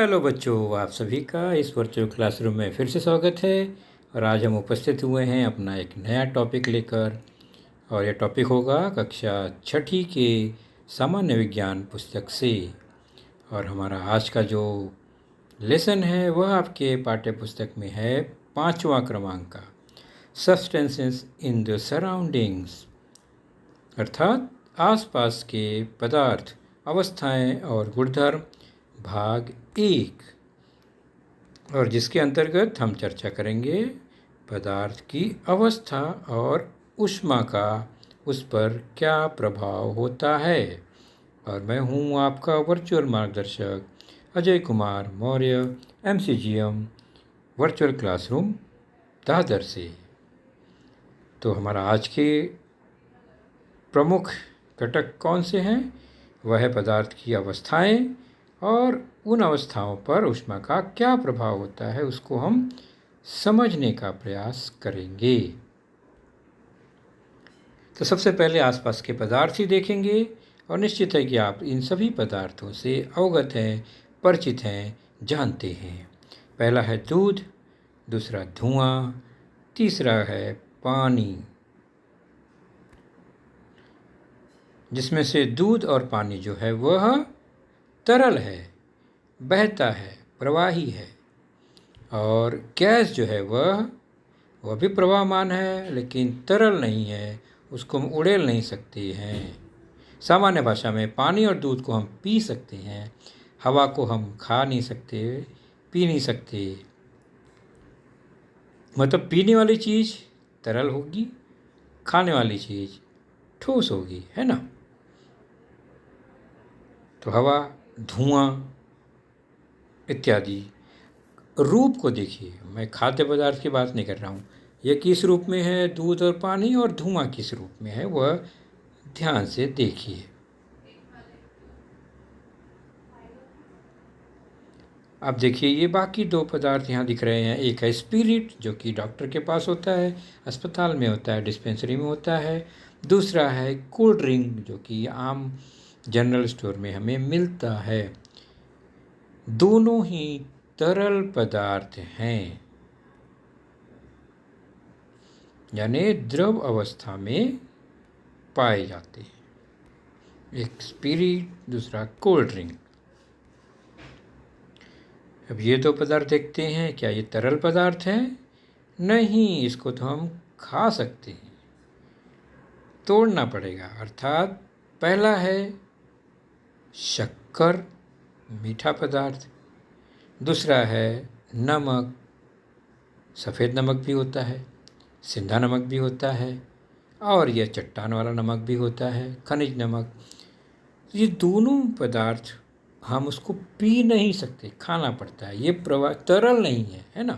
Hello बच्चों, आप सभी का इस वर्चुअल क्लासरूम में फिर से स्वागत है। और आज हम उपस्थित हुए हैं अपना एक नया टॉपिक लेकर। और यह टॉपिक होगा कक्षा छठी के सामान्य विज्ञान पुस्तक से। और हमारा आज का जो लेसन है वह आपके पाठ्य पुस्तक में है 5वां क्रमांक का, सब्सटेंसेस इन द सराउंडिंग्स, अर्थात आसपास के पदार्थ, अवस्थाएं और गुणधर्म, भाग 1, और जिसके अंतर्गत हम चर्चा करेंगे पदार्थ की अवस्था और ऊष्मा का उस पर क्या प्रभाव होता है। और मैं हूँ आपका वर्चुअल मार्गदर्शक Ajay Kumar Maurya, MCGM virtual classroom Dadar से। तो हमारा आज के प्रमुख घटक कौन से हैं? वह है पदार्थ की अवस्थाएं और उन अवस्थाओं पर ऊष्मा का क्या प्रभाव होता है, उसको हम समझने का प्रयास करेंगे। तो सबसे पहले आसपास के पदार्थ ही देखेंगे और निश्चित है कि आप इन सभी पदार्थों से अवगत हैं, परिचित हैं, जानते हैं। पहला है दूध, दूसरा धुआं, तीसरा है पानी, जिसमें से दूध और पानी जो है वह तरल है, बहता है, प्रवाही है। और गैस जो है वह भी प्रवाहमान है लेकिन तरल नहीं है, उसको हम उड़ेल नहीं सकते हैं। सामान्य भाषा में पानी और दूध को हम पी सकते हैं, हवा को हम खा नहीं सकते, पी नहीं सकते। मतलब पीने वाली चीज़ तरल होगी, खाने वाली चीज़ ठोस होगी, है ना। तो हवा, धुआं इत्यादि। रूप को देखिए, मैं खाद्य पदार्थ की बात नहीं कर रहा हूँ। यह किस रूप में है दूध और पानी, और धुआं किस रूप में है वह ध्यान से देखिए। अब देखिए ये बाकी दो पदार्थ यहाँ दिख रहे हैं। एक है स्पिरिट जो कि डॉक्टर के पास होता है, अस्पताल में होता है, डिस्पेंसरी में होता है। दूसरा है कोल्ड ड्रिंक जो कि आम जनरल स्टोर में हमें मिलता है। दोनों ही तरल पदार्थ हैं, यानी द्रव अवस्था में पाए जाते हैं। एक स्पिरिट, दूसरा कोल्ड ड्रिंक। अब ये दो पदार्थ देखते हैं, क्या ये तरल पदार्थ हैं? नहीं, इसको तो हम खा सकते हैं, तोड़ना पड़ेगा। अर्थात पहला है शक्कर, मीठा पदार्थ। दूसरा है नमक, सफ़ेद नमक भी होता है, सिंधा नमक भी होता है, और यह चट्टान वाला नमक भी होता है, खनिज नमक। ये दोनों पदार्थ हम उसको पी नहीं सकते, खाना पड़ता है। ये प्रवाह तरल नहीं है, है ना।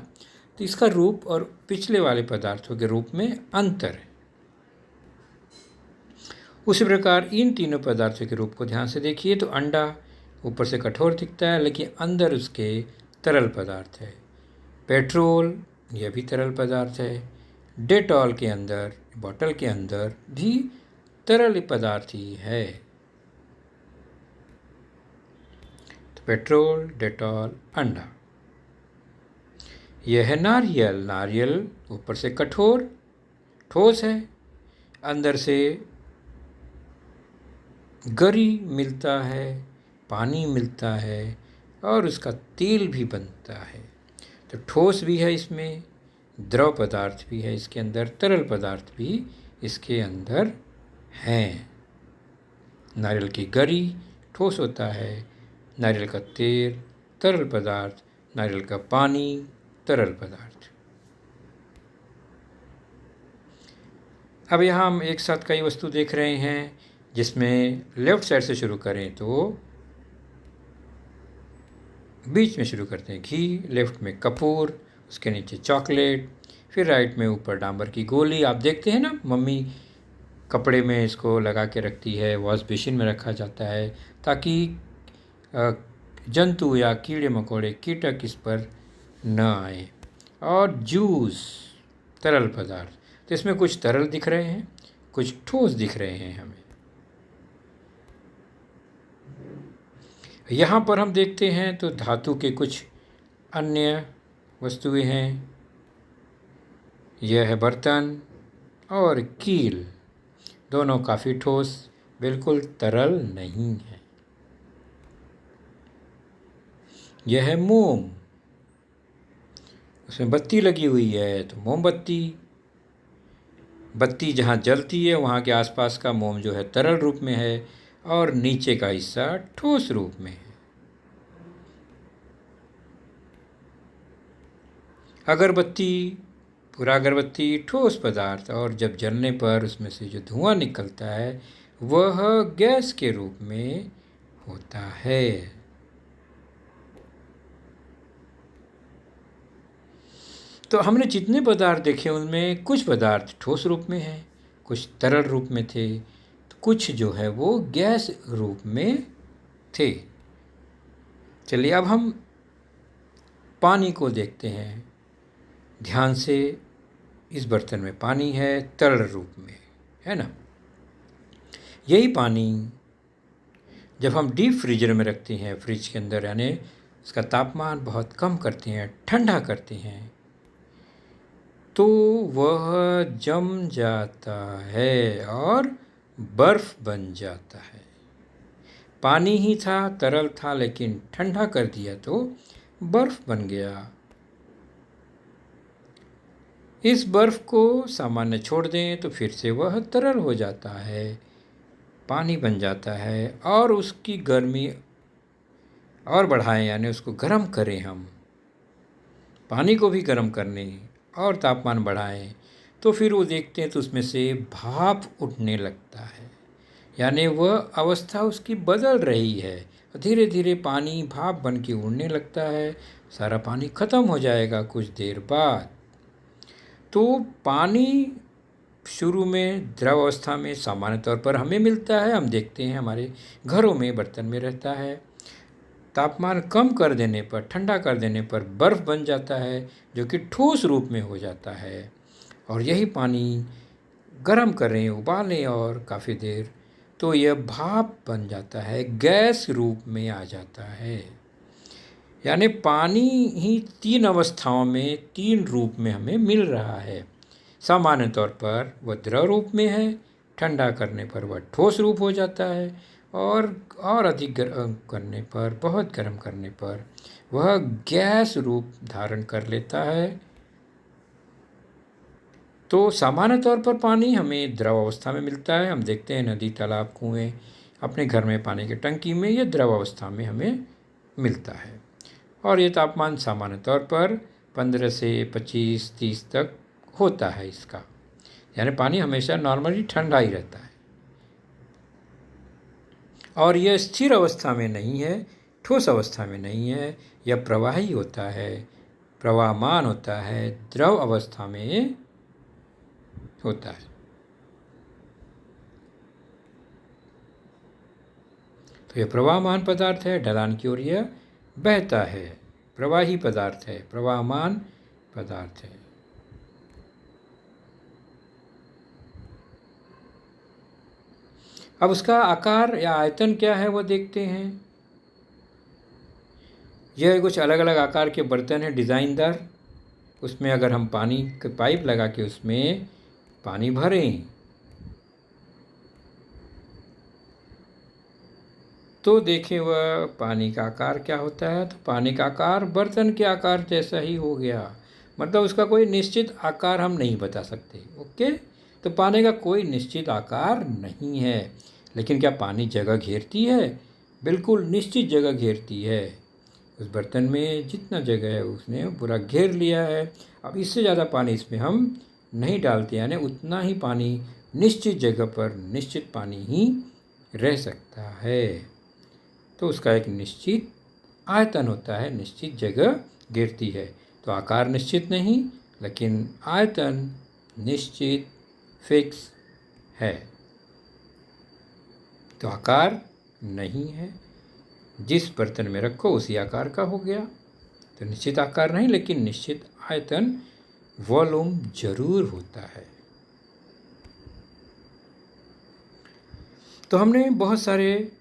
तो इसका रूप और पिछले वाले पदार्थों के रूप में अंतर है। उसी प्रकार इन तीनों पदार्थों के रूप को ध्यान से देखिए तो अंडा ऊपर से कठोर दिखता है लेकिन अंदर उसके तरल पदार्थ है। पेट्रोल, यह भी तरल पदार्थ है। डेटॉल के अंदर, बोतल के अंदर भी तरल पदार्थ ही है। तो पेट्रोल, डेटॉल, अंडा। यह है नारियल। नारियल ऊपर से कठोर, ठोस है, अंदर से गरी मिलता है, पानी मिलता है, और उसका तेल भी बनता है। तो ठोस भी है इसमें, द्रव पदार्थ भी है इसके अंदर, तरल पदार्थ भी इसके अंदर हैं। नारियल की गरी ठोस होता है, नारियल का तेल तरल पदार्थ, नारियल का पानी तरल पदार्थ। अब यहाँ हम एक साथ कई वस्तु देख रहे हैं, जिसमें लेफ्ट साइड से शुरू करें तो बीच में शुरू करते हैं घी, लेफ्ट में कपूर, उसके नीचे चॉकलेट, फिर राइट में ऊपर डांबर की गोली। आप देखते हैं ना, मम्मी कपड़े में इसको लगा के रखती है, वॉश बेसिन में रखा जाता है ताकि जंतु या कीड़े मकोड़े, कीटक इस पर न आए। और जूस, तरल पदार्थ। तो इसमें कुछ तरल दिख रहे हैं, कुछ ठोस दिख रहे हैं हमें। यहाँ पर हम देखते हैं तो धातु के कुछ अन्य वस्तुएं हैं। यह है बर्तन और कील, दोनों काफ़ी ठोस, बिल्कुल तरल नहीं है। यह है मोम, उसमें बत्ती लगी हुई है तो मोमबत्ती। बत्ती जहाँ जलती है वहाँ के आसपास का मोम जो है तरल रूप में है और नीचे का हिस्सा ठोस रूप में है। अगरबत्ती, पूरा अगरबत्ती ठोस पदार्थ, और जब जलने पर उसमें से जो धुआं निकलता है वह गैस के रूप में होता है। तो हमने जितने पदार्थ देखे उनमें कुछ पदार्थ ठोस रूप में हैं, कुछ तरल रूप में थे, तो कुछ जो है वो गैस रूप में थे। चलिए अब हम पानी को देखते हैं ध्यान से। इस बर्तन में पानी है तरल रूप में, है ना। यही पानी जब हम डीप फ्रीजर में रखते हैं, फ्रिज के अंदर, यानी उसका तापमान बहुत कम करते हैं, ठंडा करते हैं, तो वह जम जाता है और बर्फ बन जाता है। पानी ही था, तरल था, लेकिन ठंडा कर दिया तो बर्फ बन गया। इस बर्फ को सामान्य छोड़ दें तो फिर से वह तरल हो जाता है, पानी बन जाता है, और उसकी गर्मी और बढ़ाएं, यानी उसको गर्म करें हम, पानी को भी गर्म करने और तापमान बढ़ाएं, तो फिर वो देखते हैं तो उसमें से भाप उठने लगता है, यानी वह अवस्था उसकी बदल रही है। धीरे धीरे पानी भाप बन के उड़ने लगता है, सारा पानी खत्म हो जाएगा कुछ देर बाद। तो पानी शुरू में द्रव अवस्था में सामान्य तौर पर हमें मिलता है, हम देखते हैं हमारे घरों में बर्तन में रहता है। तापमान कम कर देने पर, ठंडा कर देने पर बर्फ़ बन जाता है, जो कि ठोस रूप में हो जाता है। और यही पानी गर्म करें, उबालें और काफ़ी देर, तो यह भाप बन जाता है, गैस रूप में आ जाता है। यानी पानी ही तीन अवस्थाओं में, तीन रूप में हमें मिल रहा है। सामान्य तौर पर वह द्रव रूप में है, ठंडा करने पर वह ठोस रूप हो जाता है, और अधिक गर्म करने पर, बहुत गर्म करने पर वह गैस रूप धारण कर लेता है। तो सामान्य तौर पर पानी हमें द्रव अवस्था में मिलता है। हम देखते हैं नदी, तालाब, कुएं, अपने घर में पानी की टंकी में, ये द्रव अवस्था में हमें मिलता है। और ये तापमान सामान्य तौर पर 15 से 25-30 तक होता है इसका, यानी पानी हमेशा नॉर्मली ठंडा ही रहता है। और यह स्थिर अवस्था में नहीं है, ठोस अवस्था में नहीं है, यह प्रवाही होता है, प्रवाहमान होता है, द्रव अवस्था में होता है। तो यह प्रवाहमान पदार्थ है, ढलान की ओर यह बहता है, प्रवाही पदार्थ है, प्रवाहमान पदार्थ है। अब उसका आकार या आयतन क्या है वो देखते हैं। यह कुछ अलग अलग आकार के बर्तन हैं, डिज़ाइनदार। उसमें अगर हम पानी के पाइप लगा के उसमें पानी भरें तो देखें वह पानी का आकार क्या होता है। तो पानी का आकार बर्तन के आकार जैसा ही हो गया, मतलब उसका कोई निश्चित आकार हम नहीं बता सकते। ओके, तो पानी का कोई निश्चित आकार नहीं है। लेकिन क्या पानी जगह घेरती है? बिल्कुल निश्चित जगह घेरती है। उस बर्तन में जितना जगह है उसने पूरा घेर लिया है। अब इससे ज़्यादा पानी इसमें हम नहीं डालते, यानी उतना ही पानी निश्चित जगह पर निश्चित पानी ही रह सकता है। तो उसका एक निश्चित आयतन होता है, निश्चित जगह घेरती है। तो आकार निश्चित नहीं, लेकिन आयतन निश्चित, फिक्स है। तो आकार नहीं है, जिस बर्तन में रखो उसी आकार का हो गया। तो निश्चित आकार नहीं, लेकिन निश्चित आयतन, वॉल्यूम जरूर होता है। तो हमने बहुत सारे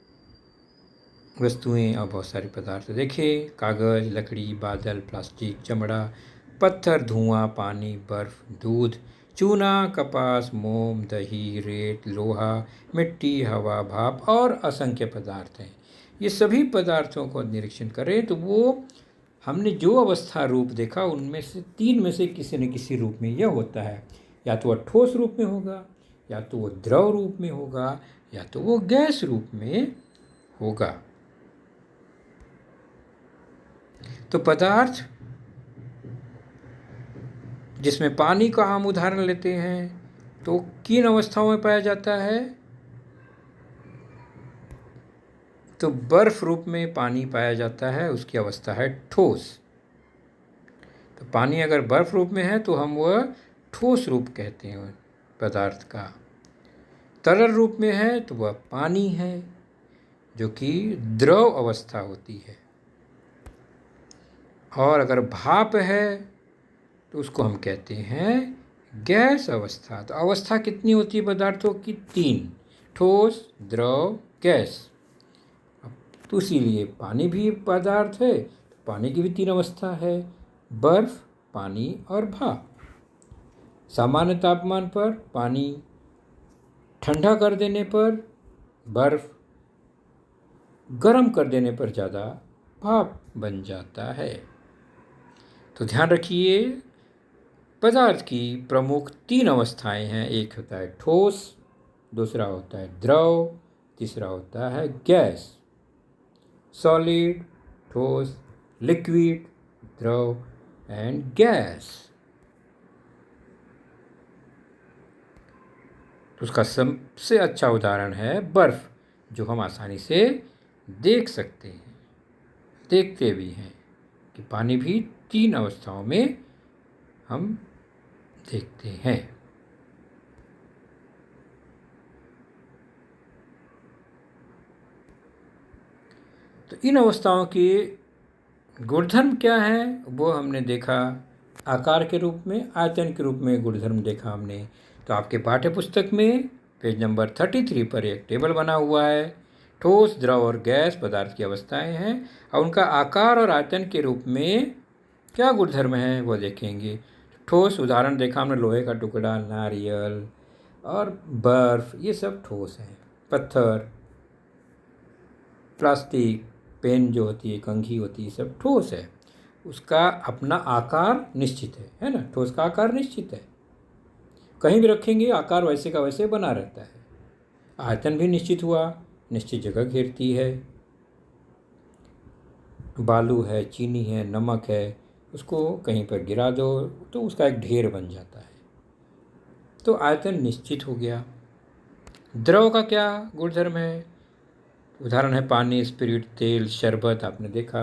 वस्तुएं और बहुत सारे पदार्थ देखिए, कागज़, लकड़ी, बादल, प्लास्टिक, चमड़ा, पत्थर, धुआं, पानी, बर्फ, दूध, चूना, कपास, मोम, दही, रेत, लोहा, मिट्टी, हवा, भाप और असंख्य पदार्थ हैं। ये सभी पदार्थों को निरीक्षण करें तो वो हमने जो अवस्था रूप देखा उनमें से तीन में से किसी न किसी रूप में यह होता है। या तो वह ठोस रूप में होगा, या तो वो द्रव रूप में होगा, या तो वो गैस रूप में होगा। तो पदार्थ जिसमें पानी का हम उदाहरण लेते हैं तो किन अवस्थाओं में पाया जाता है? तो बर्फ रूप में पानी पाया जाता है, उसकी अवस्था है ठोस। तो पानी अगर बर्फ रूप में है तो हम वह ठोस रूप कहते हैं पदार्थ का। तरल रूप में है तो वह पानी है, जो कि द्रव अवस्था होती है। और अगर भाप है तो उसको हम कहते हैं गैस अवस्था। तो अवस्था कितनी होती है पदार्थों की? तीन, ठोस, द्रव, गैस। तो इसीलिए पानी भी पदार्थ है, तो पानी की भी तीन अवस्था है, बर्फ, पानी और भाप। सामान्य तापमान पर पानी, ठंडा कर देने पर बर्फ, गर्म कर देने पर ज़्यादा भाप बन जाता है। तो ध्यान रखिए, पदार्थ की प्रमुख तीन अवस्थाएं हैं। एक होता है ठोस, दूसरा होता है द्रव, तीसरा होता है गैस। सॉलिड, ठोस, लिक्विड, द्रव एंड गैस। तो उसका सबसे अच्छा उदाहरण है बर्फ, जो हम आसानी से देख सकते हैं, देखते भी हैं कि पानी भी तीन अवस्थाओं में हम देखते हैं। तो इन अवस्थाओं के गुणधर्म क्या हैं वो हमने देखा। आकार के रूप में, आयतन के रूप में गुणधर्म देखा हमने। तो आपके पाठ्य पुस्तक में पेज नंबर 33 पर एक टेबल बना हुआ है। ठोस, द्रव और गैस पदार्थ की अवस्थाएं हैं और उनका आकार और आयतन के रूप में क्या गुणधर्म है वो देखेंगे। ठोस उदाहरण देखा हमने, लोहे का टुकड़ा, नारियल और बर्फ, ये सब ठोस हैं। पत्थर, प्लास्टिक, पेन जो होती है, कंघी होती है, सब ठोस है। उसका अपना आकार निश्चित है ना? ठोस का आकार निश्चित है, कहीं भी रखेंगे आकार वैसे का वैसे बना रहता है। आयतन भी निश्चित हुआ, निश्चित जगह घेरती है। बालू है, चीनी है, नमक है, उसको कहीं पर गिरा दो तो उसका एक ढेर बन जाता है। तो आयतन निश्चित हो गया। द्रव का क्या गुणधर्म है? उदाहरण है पानी, स्पिरिट, तेल, शरबत, आपने देखा,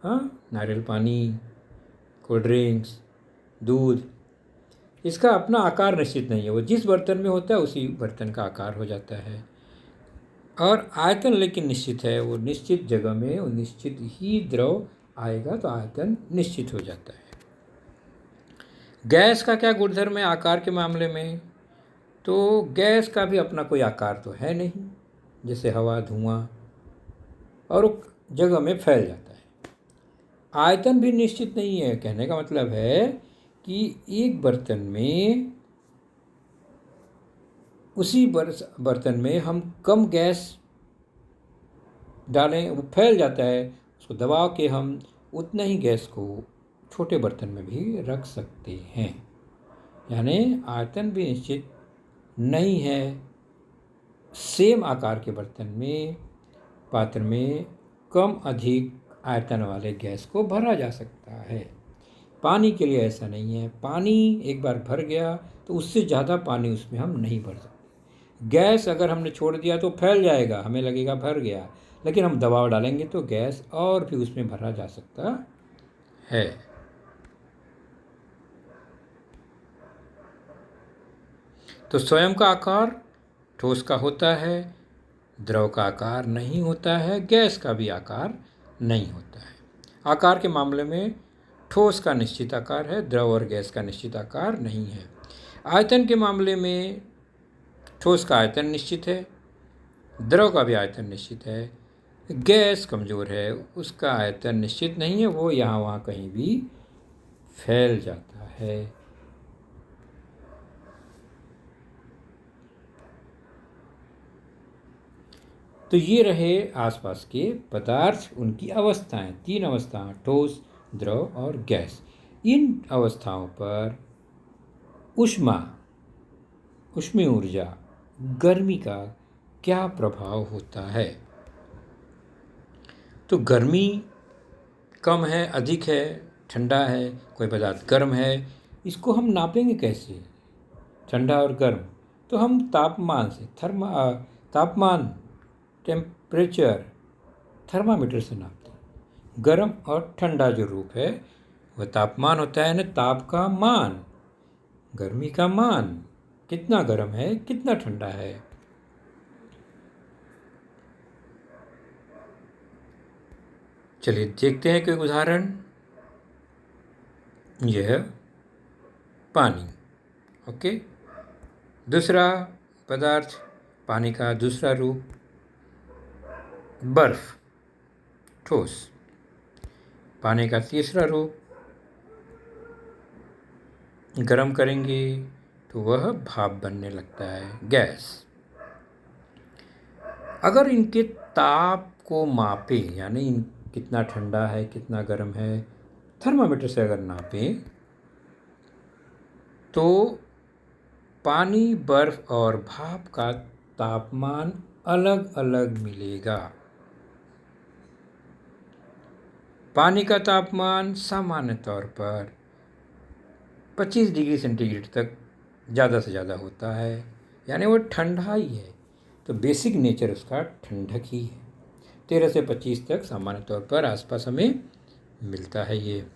हाँ, नारियल पानी, कोल्ड ड्रिंक्स, दूध। इसका अपना आकार निश्चित नहीं है, वो जिस बर्तन में होता है उसी बर्तन का आकार हो जाता है। और आयतन लेकिन निश्चित है, वो निश्चित जगह में वो निश्चित ही द्रव आएगा, तो आयतन निश्चित हो जाता है। गैस का क्या गुणधर्म है आकार के मामले में? तो गैस का भी अपना कोई आकार तो है नहीं, जैसे हवा, धुआं, और वो जगह में फैल जाता है। आयतन भी निश्चित नहीं है। कहने का मतलब है कि एक बर्तन में, उसी बर्तन में हम कम गैस डालें, वो फैल जाता है, उसको दबा के हम उतना ही गैस को छोटे बर्तन में भी रख सकते हैं। यानी आयतन भी निश्चित नहीं है। सेम आकार के बर्तन में, पात्र में कम अधिक आयतन वाले गैस को भरा जा सकता है। पानी के लिए ऐसा नहीं है। पानी एक बार भर गया तो उससे ज़्यादा पानी उसमें हम नहीं भर सकते। गैस अगर हमने छोड़ दिया तो फैल जाएगा, हमें लगेगा भर गया, लेकिन हम दबाव डालेंगे तो गैस और भी उसमें भरा जा सकता है। तो स्वयं का आकार ठोस का होता है, द्रव का आकार नहीं होता है, गैस का भी आकार नहीं होता है। आकार के मामले में ठोस का निश्चित आकार है, द्रव और गैस का निश्चित आकार नहीं है। आयतन के मामले में ठोस का आयतन निश्चित है, द्रव का भी आयतन निश्चित है, गैस कमज़ोर है, उसका आयतन निश्चित नहीं है, वो यहाँ वहाँ कहीं भी फैल जाता है। तो ये रहे आसपास के पदार्थ, उनकी अवस्थाएं, 3 अवस्थाएं, ठोस, द्रव और गैस। इन अवस्थाओं पर ऊष्मीय ऊर्जा, गर्मी का क्या प्रभाव होता है? तो गर्मी कम है, अधिक है, ठंडा है, कोई पदार्थ गर्म है, इसको हम नापेंगे कैसे, ठंडा और गर्म? तो हम तापमान से तापमान, टेम्परेचर, थर्मामीटर से नापते हैं। गर्म और ठंडा जो रूप है वह तापमान होता है ना, ताप का मान, गर्मी का मान, कितना गर्म है, कितना ठंडा है। चलिए देखते हैं कोई उदाहरण। यह पानी, ओके। दूसरा पदार्थ, पानी का दूसरा रूप बर्फ, ठोस। पानी का तीसरा रूप, गर्म करेंगे तो वह भाप बनने लगता है, गैस। अगर इनके ताप को मापें, यानी कितना ठंडा है, कितना गर्म है, थर्मामीटर से अगर नापें तो पानी, बर्फ और भाप का तापमान अलग अलग मिलेगा। पानी का तापमान सामान्य तौर पर 25 डिग्री सेंटीग्रेड तक ज़्यादा से ज़्यादा होता है, यानी वो ठंडा ही है, तो बेसिक नेचर उसका ठंडक ही है। 13 से 25 तक सामान्य तौर पर आसपास हमें मिलता है ये।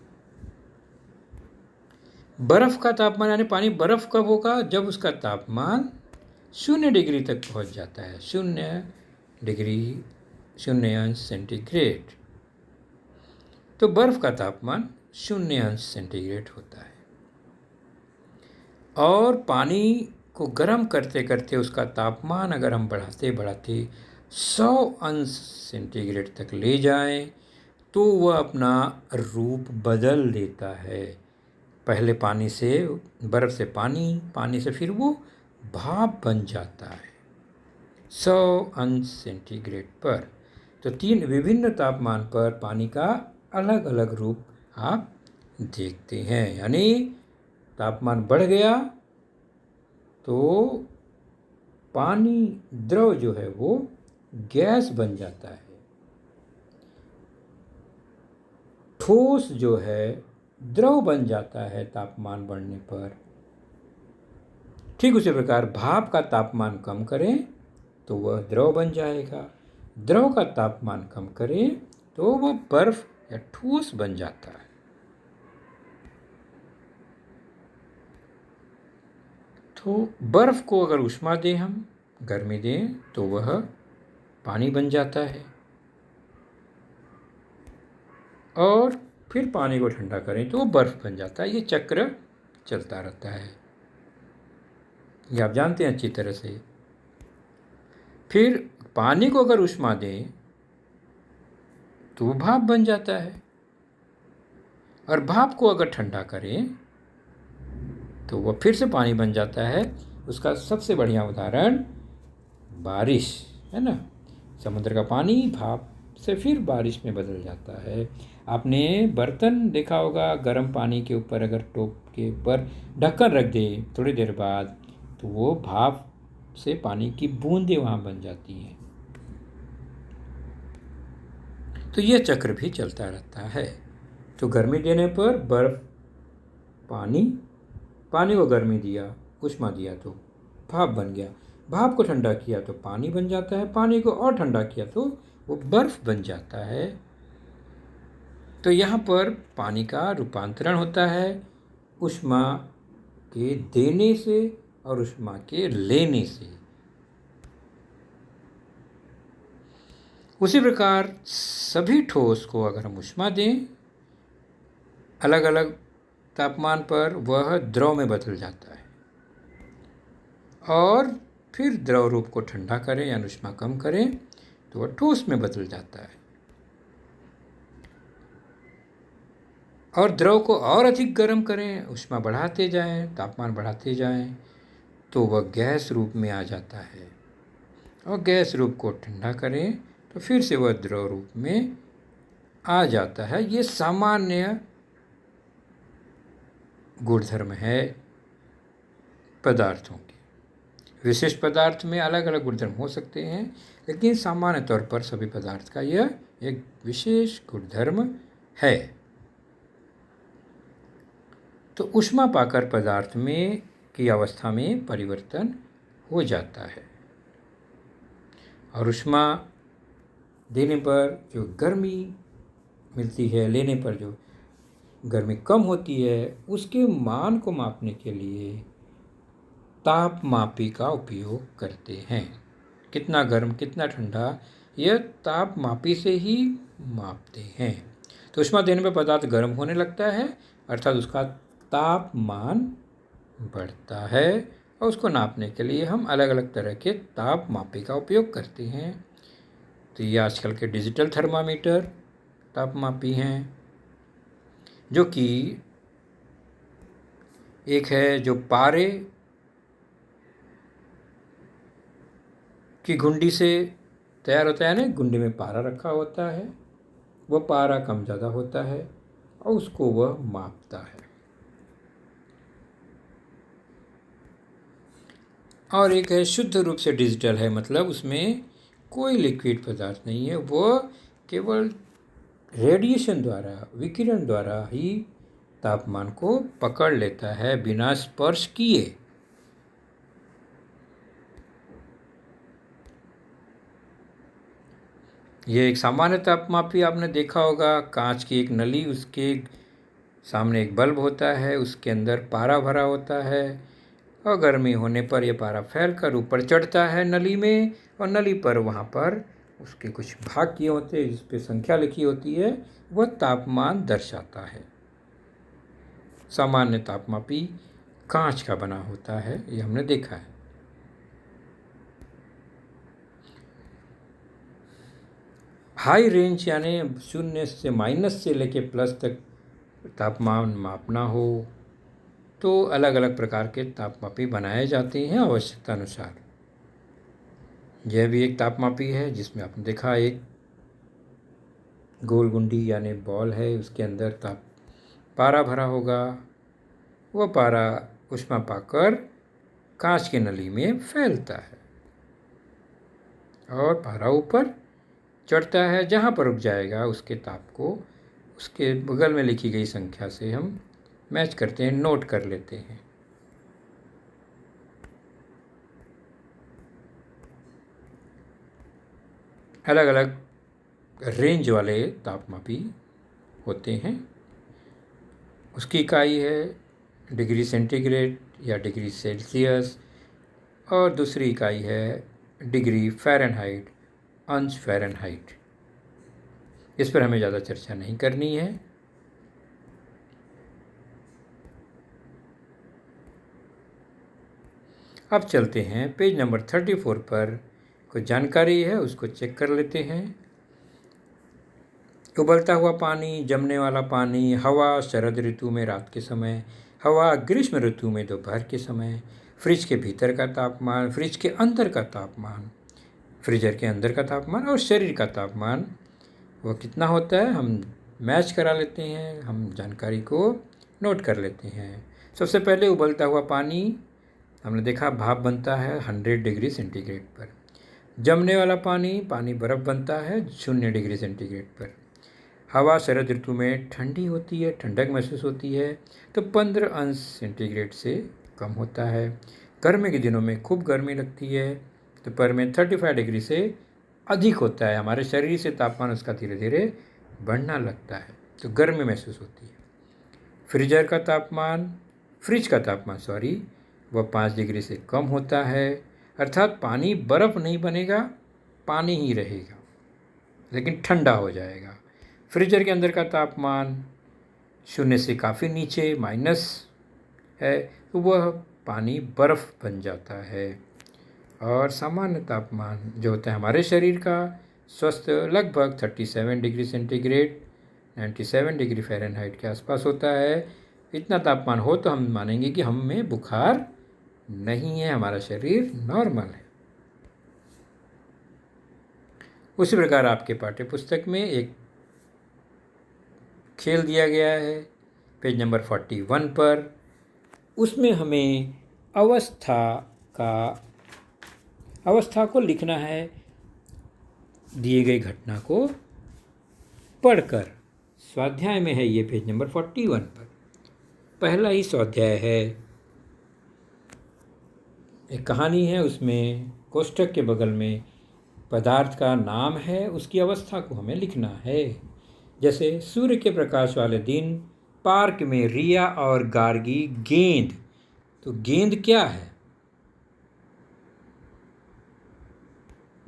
बर्फ़ का तापमान, यानी पानी बर्फ़ कब होगा, जब उसका तापमान 0 डिग्री तक पहुंच जाता है, 0 डिग्री 0 अंश सेंटीग्रेड। तो बर्फ़ का तापमान 0 अंश सेंटीग्रेड होता है। और पानी को गर्म करते करते उसका तापमान अगर हम बढ़ाते बढ़ाते 100 अंश सेंटीग्रेड तक ले जाएं तो वह अपना रूप बदल देता है। पहले पानी से, बर्फ़ से पानी से फिर वो भाप बन जाता है 100 अंश सेंटीग्रेड पर। तो 3 विभिन्न तापमान पर पानी का अलग अलग रूप आप देखते हैं, यानी तापमान बढ़ गया तो पानी, द्रव जो है वो गैस बन जाता है। ठोस जो है द्रव बन जाता है तापमान बढ़ने पर। ठीक उसी प्रकार भाप का तापमान कम करें तो वह द्रव बन जाएगा, द्रव का तापमान कम करें तो वह बर्फ या ठोस बन जाता है। तो बर्फ को अगर ऊष्मा दें, हम गर्मी दें, तो वह पानी बन जाता है, और फिर पानी को ठंडा करें तो वो बर्फ बन जाता है। ये चक्र चलता रहता है, ये आप जानते हैं अच्छी तरह से। फिर पानी को अगर ऊष्मा दें तो वो भाप बन जाता है, और भाप को अगर ठंडा करें तो वह फिर से पानी बन जाता है। उसका सबसे बढ़िया उदाहरण बारिश है ना। समुद्र का पानी भाप से फिर बारिश में बदल जाता है। आपने बर्तन देखा होगा, गर्म पानी के ऊपर अगर टोप के ऊपर ढक्कन रख दे थोड़ी देर बाद तो वो भाप से पानी की बूंदें वहाँ बन जाती हैं। तो यह चक्र भी चलता रहता है। तो गर्मी देने पर बर्फ, पानी को गर्मी दिया, ऊष्मा दिया तो भाप बन गया, भाप को ठंडा किया तो पानी बन जाता है, पानी को और ठंडा किया तो वो बर्फ बन जाता है। तो यहाँ पर पानी का रूपांतरण होता है ऊष्मा के देने से और ऊष्मा के लेने से। उसी प्रकार सभी ठोस को अगर हम ऊष्मा दें अलग अलग तापमान पर, वह द्रव में बदल जाता है, और फिर द्रव रूप को ठंडा करें या ऊष्मा कम करें तो वह ठोस में बदल जाता है। और द्रव को और अधिक गर्म करें, ऊष्मा बढ़ाते जाएं, तापमान बढ़ाते जाएं, तो वह गैस रूप में आ जाता है। और गैस रूप को ठंडा करें तो फिर से वह द्रव रूप में आ जाता है। ये सामान्य गुणधर्म है पदार्थों के। विशिष्ट पदार्थ में अलग अलग गुणधर्म हो सकते हैं, लेकिन सामान्य तौर पर सभी पदार्थ का यह एक विशेष गुणधर्म है। तो ऊष्मा पाकर पदार्थ में की अवस्था में परिवर्तन हो जाता है, और ऊष्मा देने पर जो गर्मी मिलती है, लेने पर जो गर्मी कम होती है, उसके मान को मापने के लिए तापमापी का उपयोग करते हैं। कितना गर्म कितना ठंडा, यह तापमापी से ही मापते हैं। तो ऊष्मा देने पर पदार्थ गर्म होने लगता है, अर्थात उसका तापमान बढ़ता है, और उसको नापने के लिए हम अलग अलग तरह के तापमापी का उपयोग करते हैं। तो ये आजकल के डिजिटल थर्मामीटर तापमापी हैं, जो कि एक है जो पारे की घुंडी से तैयार होता है ना, घुंडी में पारा रखा होता है, वह पारा कम ज़्यादा होता है और उसको वह मापता है। और एक है शुद्ध रूप से डिजिटल है, मतलब उसमें कोई लिक्विड पदार्थ नहीं है, वह केवल रेडिएशन द्वारा, विकिरण द्वारा ही तापमान को पकड़ लेता है बिना स्पर्श किए। ये एक सामान्य तापमापी आपने देखा होगा, कांच की एक नली, उसके सामने एक बल्ब होता है, उसके अंदर पारा भरा होता है, और गर्मी होने पर यह पारा फैलकर ऊपर चढ़ता है नली में, और नली पर वहाँ पर उसके कुछ भाग किए होते हैं जिस पे संख्या लिखी होती है, वह तापमान दर्शाता है। सामान्य तापमापी कांच का बना होता है, ये हमने देखा है। हाई रेंज यानी 0 से माइनस से लेके प्लस तक तापमान मापना हो तो अलग अलग प्रकार के तापमापी बनाए जाते हैं आवश्यकता अनुसार। यह भी एक तापमापी है जिसमें आपने देखा एक गोल गुंडी यानी बॉल है, उसके अंदर पारा भरा होगा, वह पारा ऊष्मा पाकर कांच की नली में फैलता है और पारा ऊपर चढ़ता है। जहाँ पर रुक जाएगा उसके ताप को उसके बगल में लिखी गई संख्या से हम मैच करते हैं, नोट कर लेते हैं। अलग अलग रेंज वाले तापमापी होते हैं। उसकी इकाई है डिग्री सेंटीग्रेड या डिग्री सेल्सियस, और दूसरी इकाई है डिग्री फ़ारेनहाइट, अंश फ़ारेनहाइट। इस पर हमें ज़्यादा चर्चा नहीं करनी है। अब चलते हैं पेज नंबर 34 पर, कुछ जानकारी है उसको चेक कर लेते हैं। उबलता हुआ पानी, जमने वाला पानी, हवा शरद ऋतु में रात के समय, हवा ग्रीष्म ऋतु में दोपहर के समय, फ्रिज के भीतर का तापमान, फ्रिज के अंदर का तापमान, फ्रीजर के अंदर का तापमान और शरीर का तापमान वह कितना होता है हम मैच करा लेते हैं, हम जानकारी को नोट कर लेते हैं। सबसे पहले उबलता हुआ पानी, हमने देखा भाप बनता है 100 डिग्री सेंटीग्रेड पर। जमने वाला पानी, पानी बर्फ़ बनता है 0 डिग्री सेंटीग्रेड पर। हवा शरद ऋतु में ठंडी होती है, ठंडक महसूस होती है तो 15 अंश सेंटीग्रेड से कम होता है। गर्मी के दिनों में खूब गर्मी लगती है, दोपहर में 35 डिग्री से अधिक होता है। हमारे शरीर से तापमान उसका धीरे धीरे बढ़ना लगता है तो गर्मी महसूस होती है। फ्रिज का तापमान वह 5 डिग्री से कम होता है, अर्थात पानी बर्फ़ नहीं बनेगा, पानी ही रहेगा लेकिन ठंडा हो जाएगा। फ्रीजर के अंदर का तापमान 0 से काफ़ी नीचे माइनस है तो वह पानी बर्फ़ बन जाता है। और सामान्य तापमान जो होता है हमारे शरीर का स्वस्थ लगभग 37 डिग्री सेंटीग्रेड 97 डिग्री फ़ारेनहाइट के आसपास होता है। इतना तापमान हो तो हम मानेंगे कि हमें बुखार नहीं है, हमारा शरीर नॉर्मल है। उसी प्रकार आपके पाठ्य पुस्तक में एक खेल दिया गया है पेज नंबर 41 पर। उसमें हमें अवस्था को लिखना है दिए गई घटना को पढ़कर। स्वाध्याय में है ये पेज नंबर 41 पर। पहला ही स्वाध्याय है, एक कहानी है, उसमें कोष्ठक के बगल में पदार्थ का नाम है, उसकी अवस्था को हमें लिखना है। जैसे सूर्य के प्रकाश वाले दिन पार्क में रिया और गार्गी गेंद। तो गेंद क्या है?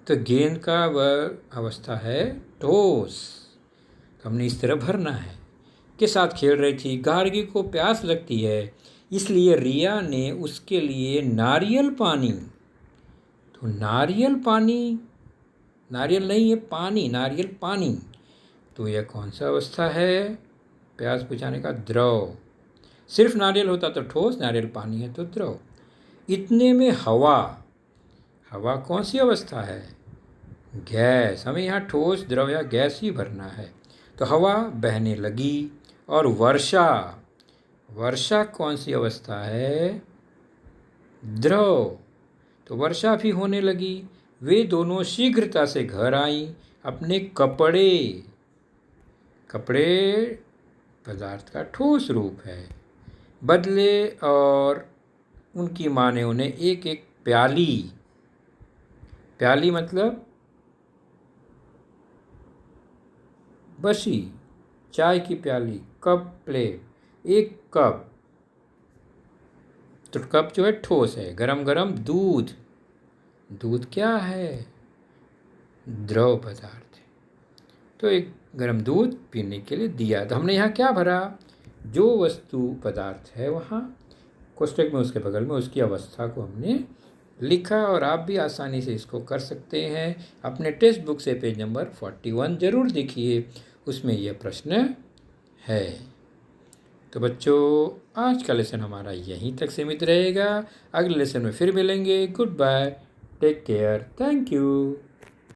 तो गेंद का वह अवस्था है ठोस। तो हमने इस तरह भरना है। के साथ खेल रही थी, गार्गी को प्यास लगती है, इसलिए रिया ने उसके लिए नारियल पानी। तो नारियल पानी, नारियल नहीं है पानी, नारियल पानी। तो यह कौन सा अवस्था है? प्यास बुझाने का द्रव। सिर्फ नारियल होता तो ठोस, नारियल पानी है तो द्रव। इतने में हवा, हवा कौन सी अवस्था है? गैस। हमें यहाँ ठोस, द्रव या गैस ही भरना है। तो हवा बहने लगी। और वर्षा, वर्षा कौन सी अवस्था है? द्रव। तो वर्षा भी होने लगी। वे दोनों शीघ्रता से घर आईं। अपने कपड़े, कपड़े पदार्थ का ठोस रूप है, बदले और उनकी माँ ने उन्हें एक एक प्याली, प्याली मतलब बसी, चाय की प्याली, कप प्लेट, एक कप। तो कप जो है ठोस है। गरम गरम दूध, दूध क्या है? द्रव पदार्थ है। तो एक गरम दूध पीने के लिए दिया। तो हमने यहाँ क्या भरा? जो वस्तु पदार्थ है वहाँ कोष्ठक में उसके बगल में उसकी अवस्था को हमने लिखा। और आप भी आसानी से इसको कर सकते हैं। अपने टेक्स्ट बुक से पेज नंबर 41 जरूर देखिए, उसमें यह प्रश्न है। तो बच्चों, आज का लेसन हमारा यहीं तक सीमित रहेगा। अगले लेसन में फिर मिलेंगे। Goodbye, take care, thank you.